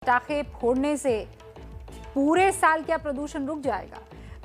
पटाखे फोड़ने से पूरे साल क्या प्रदूषण रुक जाएगा?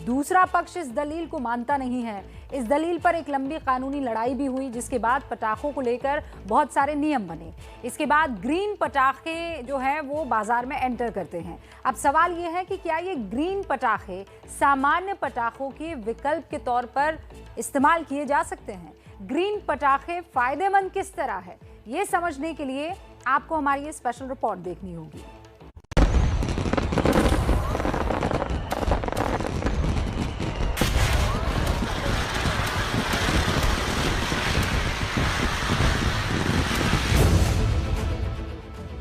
दूसरा पक्ष इस दलील को मानता नहीं है। इस दलील पर एक लंबी कानूनी लड़ाई भी हुई, जिसके बाद पटाखों को लेकर बहुत सारे नियम बने। इसके बाद ग्रीन पटाखे जो हैं वो बाजार में एंटर करते हैं। अब सवाल ये है कि क्या ये ग्रीन पटाखे सामान्य पटाखों के विकल्प के तौर पर इस्तेमाल किए जा सकते हैं? ग्रीन पटाखे फायदेमंद किस तरह है, ये समझने के लिए आपको हमारी ये स्पेशल रिपोर्ट देखनी होगी।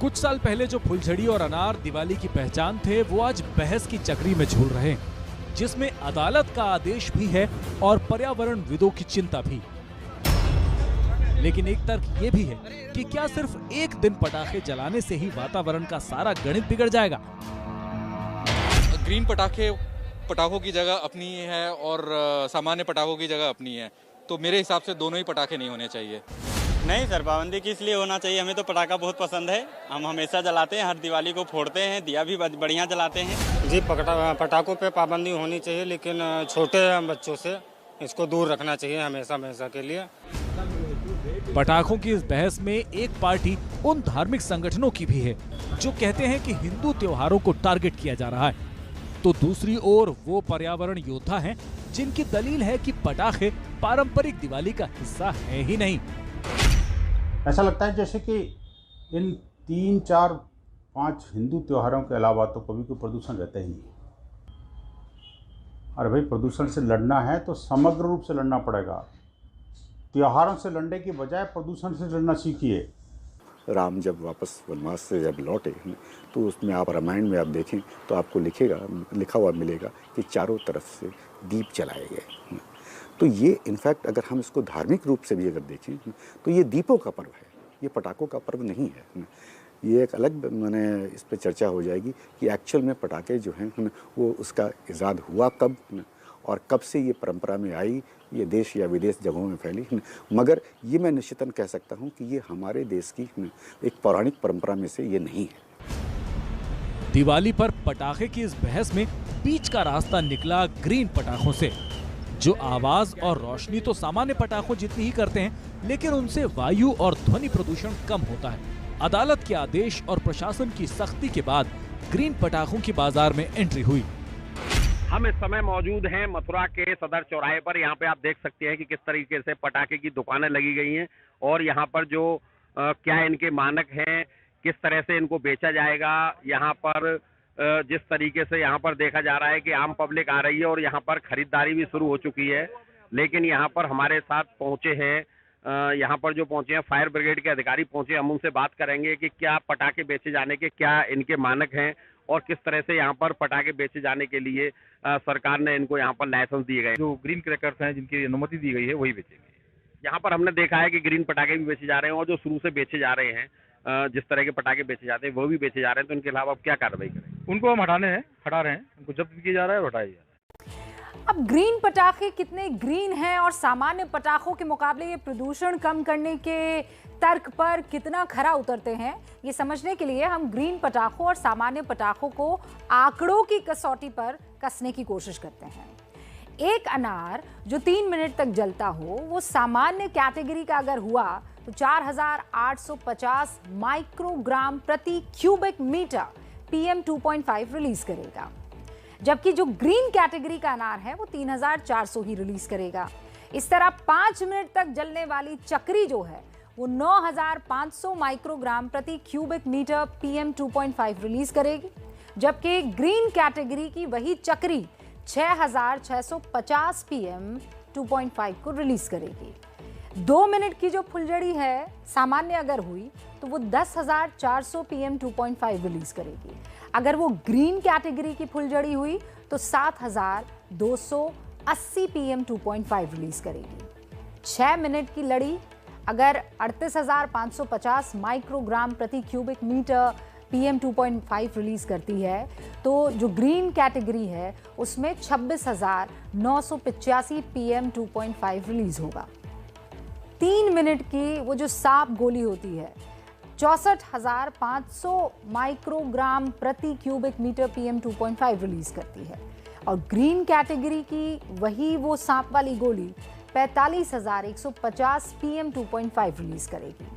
कुछ साल पहले जो फुलझड़ी और अनार दिवाली की पहचान थे, वो आज बहस की चक्री में झूल रहे हैं, जिसमें अदालत का आदेश भी है और पर्यावरण विदों की चिंता भी। लेकिन एक तर्क ये भी है कि क्या सिर्फ एक दिन पटाखे जलाने से ही वातावरण का सारा गणित बिगड़ जाएगा? ग्रीन पटाखों की जगह अपनी है और सामान्य पटाखों की जगह अपनी है, तो मेरे हिसाब से दोनों ही पटाखे नहीं होने चाहिए। नहीं सर, पाबंदी किस लिए होना चाहिए? हमें तो पटाखा बहुत पसंद है, हम हमेशा जलाते हैं, हर दिवाली को फोड़ते हैं, दिया भी बढ़िया जलाते हैं। जी, पटाखों पे पाबंदी होनी चाहिए, लेकिन छोटे बच्चों से इसको दूर रखना चाहिए हमेशा के लिए। पटाखों की इस बहस में एक पार्टी उन धार्मिक संगठनों की भी है जो कहते हैं कि हिंदू त्योहारों को टारगेट किया जा रहा है, तो दूसरी ओर वो पर्यावरण योद्धा हैं जिनकी दलील है कि पटाखे पारंपरिक दिवाली का हिस्सा है ही नहीं। ऐसा लगता है जैसे कि इन 3, 4, 5 हिंदू त्योहारों के अलावा तो कभी कोई प्रदूषण रहता ही नहीं। अरे भाई, प्रदूषण से लड़ना है तो समग्र रूप से लड़ना पड़ेगा। त्योहारों से लड़ने की बजाय प्रदूषण से लड़ना सीखिए। राम जब वापस वनवास से जब लौटे तो उसमें आप रामायण में आप देखें तो आपको लिखा हुआ मिलेगा कि चारों तरफ से दीप जलाए गए। तो ये इनफैक्ट अगर हम इसको धार्मिक रूप से भी अगर देखें तो ये दीपों का पर्व है, ये पटाखों का पर्व नहीं है। ये एक अलग मैंने इस पर चर्चा हो जाएगी कि एक्चुअल में पटाखे जो हैं वो उसका इजाद हुआ कब और कब से ये परंपरा में आई, ये देश या विदेश जगहों में फैली। मगर ये मैं निश्चितन कह सकता हूँ कि ये हमारे देश की एक पौराणिक परंपरा में से ये नहीं है। दिवाली पर पटाखे की इस बहस में बीच का रास्ता निकला ग्रीन पटाखों से, जो आवाज और रोशनी तो सामान्य पटाखों जितनी ही करते हैं, लेकिन उनसे वायु और ध्वनि प्रदूषण कम होता है। अदालत के आदेश और प्रशासन की सख्ती के बाद ग्रीन पटाखों की बाजार में एंट्री हुई। हम इस समय मौजूद हैं मथुरा के सदर चौराहे पर। यहाँ पे आप देख सकते हैं कि किस तरीके से पटाखे की दुकानें लगी गई हैं और यहाँ पर जो क्या इनके मानक हैं, किस तरह से इनको बेचा जाएगा। यहाँ पर जिस तरीके से यहाँ पर देखा जा रहा है कि आम पब्लिक आ रही है और यहाँ पर खरीदारी भी शुरू हो चुकी है। लेकिन यहाँ पर हमारे साथ पहुँचे हैं, यहाँ पर जो पहुँचे हैं फायर ब्रिगेड के अधिकारी पहुँचे। हम उनसे बात करेंगे कि क्या पटाखे बेचे जाने के क्या इनके मानक हैं और किस तरह से यहाँ पर पटाखे बेचे जाने के लिए सरकार ने इनको यहाँ पर लाइसेंस दिए गए। जो ग्रीन क्रैकर्स हैं जिनकी अनुमति दी गई है वही बेचेंगे। यहाँ पर हमने देखा है कि ग्रीन पटाखे भी बेचे जा रहे हैं और जो शुरू से बेचे जा रहे हैं, जिस तरह के पटाखे बेचे जाते हैं वो भी बेचे जा रहे हैं। तो इनके अलावा अब क्या कार्रवाई करें? उनको हम हटा रहे हैं, उनको जब्त किया जा रहा है, हटाया जा रहा है। अब ग्रीन पटाखे कितने ग्रीन हैं और सामान्य पटाखों के मुकाबले ये प्रदूषण कम करने के तर्क पर कितना खरा उतरते हैं, ये समझने के लिए हम ग्रीन पटाखों और सामान्य पटाखों को आंकड़ों की कसौटी पर कसने की कोशिश करते हैं। एक अनार जो 3 मिनट तक जलता हो, वो सामान्य कैटेगरी का अगर हुआ तो 4850 माइक्रोग्राम प्रति क्यूबिक मीटर PM 2.5 रिलीज करेगा, जबकि जो ग्रीन कैटेगरी का अनार है वो 3400 ही रिलीज करेगा। इस तरह 5 मिनट तक जलने वाली चक्री जो है वो 9500 माइक्रोग्राम प्रति क्यूबिक मीटर PM 2.5 रिलीज करेगी, जबकि ग्रीन कैटेगरी की वही चक्री 6650 PM 2.5 को रिलीज करेगी। 2 मिनट की जो फुलझड़ी है सामान्य अगर हुई तो वो 10,400 PM 2.5 रिलीज करेगी। अगर वो ग्रीन कैटेगरी की फुलझड़ी हुई तो 7,280 PM 2.5 रिलीज करेगी। 6 मिनट की लड़ी अगर 38,550 माइक्रोग्राम प्रति क्यूबिक मीटर PM 2.5 रिलीज करती है तो जो ग्रीन कैटेगरी है उसमें 26,985 PM 2.5 रिलीज होगा। 3 मिनट की वो जो सांप गोली होती है 64,500 माइक्रोग्राम प्रति क्यूबिक मीटर PM 2.5 रिलीज करती है। और ग्रीन कैटेगरी की वही वो सांप वाली गोली 45,150 PM 2.5 रिलीज करेगी।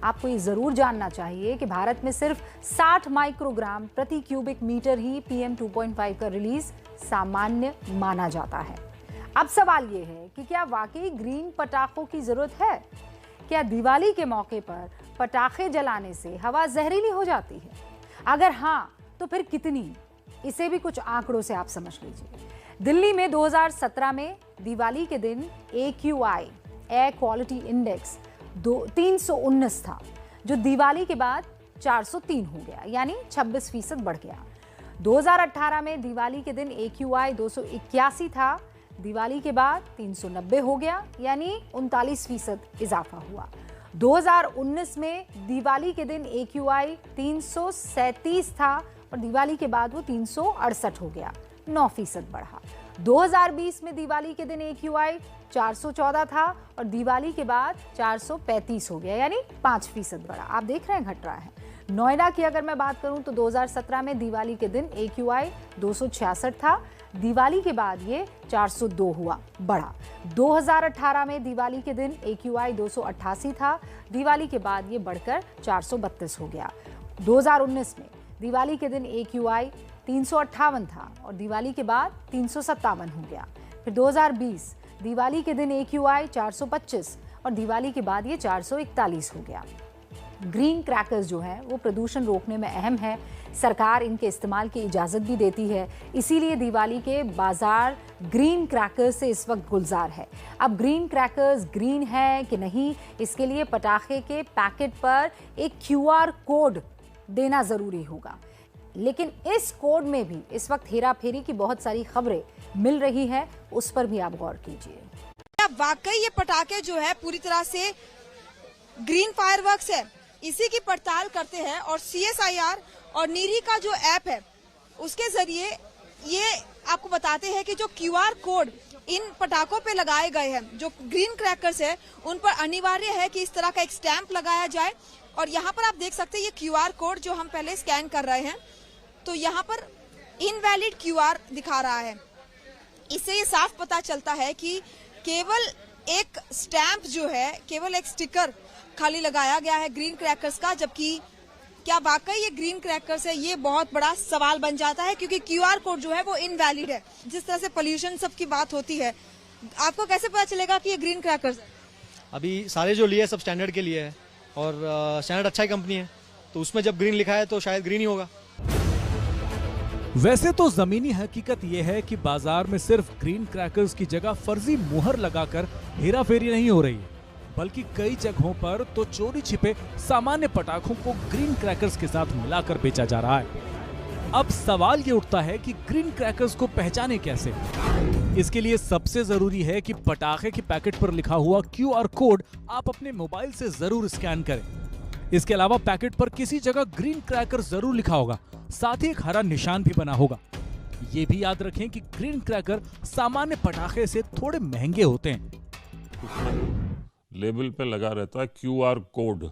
आपको ये जरूर जानना चाहिए कि भारत में सिर्फ 60 माइक्रोग्राम प्रति क्यूबिक मीटर ही PM 2.5 का रिलीज सामान्य माना जाता है। अब सवाल ये है कि क्या वाकई ग्रीन पटाखों की जरूरत है? क्या दिवाली के मौके पर पटाखे जलाने से हवा जहरीली हो जाती है? अगर हाँ, तो फिर कितनी? इसे भी कुछ आंकड़ों से आप समझ लीजिए। दिल्ली में 2017 में दिवाली के दिन AQI एयर क्वालिटी इंडेक्स 319 था, जो दिवाली के बाद 403 हो गया, यानी 26% बढ़ गया। 2018 में दिवाली के दिन AQI 281 था, दिवाली के बाद 390 हो गया, यानी 39% इजाफा हुआ। 2019 में दिवाली के दिन AQI 337 था और दिवाली के बाद वो 368 हो गया, 9% बढ़ा। 2020 में दिवाली के दिन AQI 414 था और दिवाली के बाद 435 हो गया, यानी 5% बढ़ा। आप देख रहे हैं घट रहा है। नोएडा की अगर मैं बात करूं तो 2017 में दिवाली के दिन AQI 266 था, दिवाली के बाद ये 402 हुआ, बढ़ा। 2018 में दिवाली के दिन AQI 288 था, दिवाली के बाद ये बढ़कर 432 हो गया। 2019 में दिवाली के दिन AQI 358 था और दिवाली के बाद 357 हो गया। फिर 2020 दिवाली के दिन AQI 425 और दिवाली के बाद ये 441 हो गया। ग्रीन क्रैकर्स जो है वो प्रदूषण रोकने में अहम है। सरकार इनके इस्तेमाल की इजाज़त भी देती है, इसीलिए दिवाली के बाजार ग्रीन क्रैकर्स से इस वक्त गुलजार है। अब ग्रीन क्रैकर्स ग्रीन है कि नहीं, इसके लिए पटाखे के पैकेट पर एक QR कोड देना ज़रूरी होगा। लेकिन इस कोड में भी इस वक्त हेरा फेरी की बहुत सारी खबरें मिल रही है, उस पर भी आप गौर कीजिए। क्या वाकई ये पटाखे जो है पूरी तरह से ग्रीन फायरवर्क्स है? इसी की पड़ताल करते हैं और CSIR और नीरी का जो ऐप है उसके जरिए ये आपको बताते हैं कि जो QR कोड इन पटाखों पे लगाए गए हैं, जो ग्रीन क्रैकर्स है, उन पर अनिवार्य है कि इस तरह का एक स्टैंप लगाया जाए। और यहाँ पर आप देख सकते हैं ये QR कोड जो हम पहले स्कैन कर रहे हैं, तो यहाँ पर इनवैलिड QR दिखा रहा है। इससे ये साफ पता चलता है कि केवल एक स्टैंप जो है, केवल एक स्टिकर खाली लगाया गया है ग्रीन क्रैकर्स का, जबकि क्या वाकई ये ग्रीन क्रैकर्स है, ये बहुत बड़ा सवाल बन जाता है, क्योंकि QR कोड जो है वो इनवैलिड है। जिस तरह से पोल्यूशन सब की बात होती है, आपको कैसे पता चलेगा कि ये ग्रीन क्रैकर्स है? अभी सारे जो लिए सब स्टैंडर्ड के लिए है और स्टैंडर्ड अच्छा ही कंपनी है, तो उसमें जब ग्रीन लिखा है तो शायद ग्रीन ही होगा। वैसे तो जमीनी हकीकत यह है कि बाजार में सिर्फ ग्रीन क्रैकर्स की जगह फर्जी मुहर लगाकर हेराफेरी नहीं हो रही है, बल्कि कई जगहों पर तो चोरी छिपे सामान्य पटाखों को ग्रीन क्रैकर्स के साथ मिलाकर बेचा जा रहा है। अब सवाल ये उठता है कि ग्रीन क्रैकर्स को पहचाने कैसे? इसके लिए सबसे जरूरी है कि पटाखे के पैकेट पर लिखा हुआ QR कोड आप अपने मोबाइल से जरूर स्कैन करें। इसके अलावा पैकेट पर किसी जगह ग्रीन क्रैकर जरूर लिखा होगा, साथ ही एक हरा निशान भी बना होगा। ये भी याद रखें कि ग्रीन क्रैकर सामान्य पटाखे से थोड़े महंगे होते हैं। लेबल पे लगा रहता है QR कोड,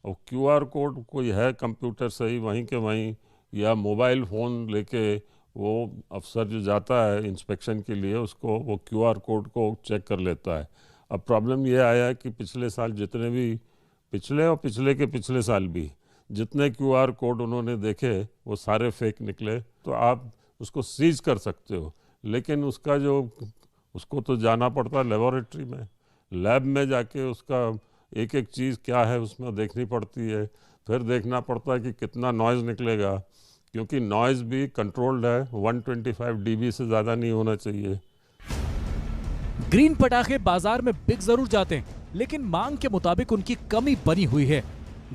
और QR कोड कोई है कंप्यूटर से ही वहीं के वहीं, या मोबाइल फ़ोन लेके वो अफसर जो जाता है इंस्पेक्शन के लिए, उसको वो QR कोड को चेक कर लेता है। अब प्रॉब्लम ये आया है कि पिछले साल जितने भी, पिछले और पिछले के पिछले साल भी जितने QR कोड उन्होंने देखे वो सारे फेक निकले। तो आप उसको सीज कर सकते हो, लेकिन उसका जो, उसको तो जाना पड़ता है लेबोरेटरी में, लैब में जाके उसका एक एक चीज़ क्या है उसमें देखनी पड़ती है। फिर देखना पड़ता है कि कितना नॉइज़ निकलेगा, क्योंकि नॉइज़ भी कंट्रोल्ड है, 125 dB से ज़्यादा नहीं होना चाहिए। ग्रीन पटाखे बाजार में बिक जरूर जाते हैं, लेकिन मांग के मुताबिक उनकी कमी बनी हुई है।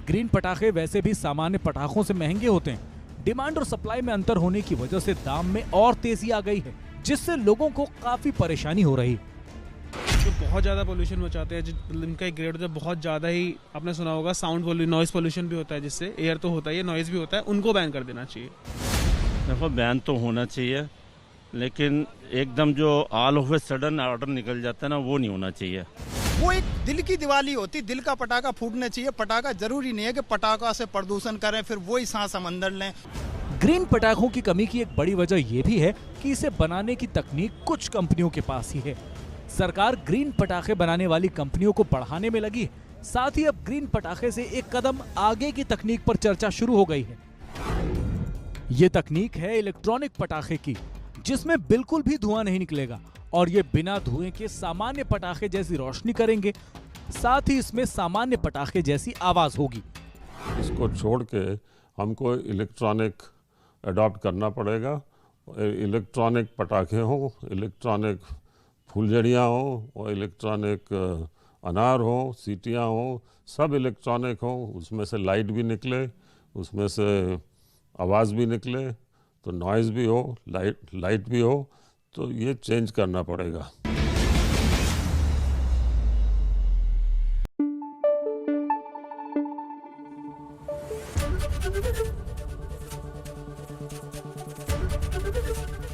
ग्रीन पटाखे वैसे भी सामान्य पटाखों से महंगे होते हैं। डिमांड और सप्लाई में अंतर होने की वजह से दाम में और तेजी आ गई है, जिससे लोगों को काफी परेशानी हो रही। जो बहुत ज़्यादा पोल्यूशन मचाते हैं, इनका एक ग्रेड होता है बहुत ज़्यादा ही, आपने सुना होगा साउंड नॉइज़ पोल्यूशन भी होता है, जिससे एयर तो होता है, नॉइज़ भी होता है, उनको बैन कर देना चाहिए। देखो बैन तो होना चाहिए, लेकिन एकदम जो all of a sudden order निकल जाता है ना, वो नहीं होना चाहिए। वो एक दिल की दिवाली होती, दिल का पटाखा फूटना चाहिए। पटाखा जरूरी नहीं है कि पटाखा से प्रदूषण करें फिर वही सांस हम अंदर लें। ग्रीन पटाखों की कमी की एक बड़ी वजह यह भी है कि इसे बनाने की तकनीक कुछ कंपनियों के पास ही है। सरकार ग्रीन पटाखे बनाने वाली कंपनियों को बढ़ाने में लगी है। साथ ही अब ग्रीन पटाखे से एक कदम आगे की तकनीक पर चर्चा शुरू हो गई है। ये तकनीक है इलेक्ट्रॉनिक पटाखे की, जिसमें बिल्कुल भी धुआं नहीं निकलेगा और ये बिना धुएं के सामान्य पटाखे जैसी रोशनी करेंगे। साथ ही इसमें सामान्य पटाखे जैसी आवाज होगी। इसको छोड़ के हमको इलेक्ट्रॉनिक अडॉप्ट करना पड़ेगा। इलेक्ट्रॉनिक पटाखे हो, इलेक्ट्रॉनिक फुलझड़ियाँ हो और इलेक्ट्रॉनिक अनार हो, सीटियाँ हो, सब इलेक्ट्रॉनिक हो। उसमें से लाइट भी निकले, उसमें से आवाज़ भी निकले, तो नॉइज़ भी हो, लाइट भी हो, तो ये चेंज करना पड़ेगा।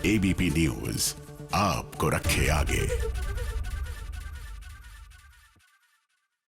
ABP न्यूज़ आपको रखे आगे।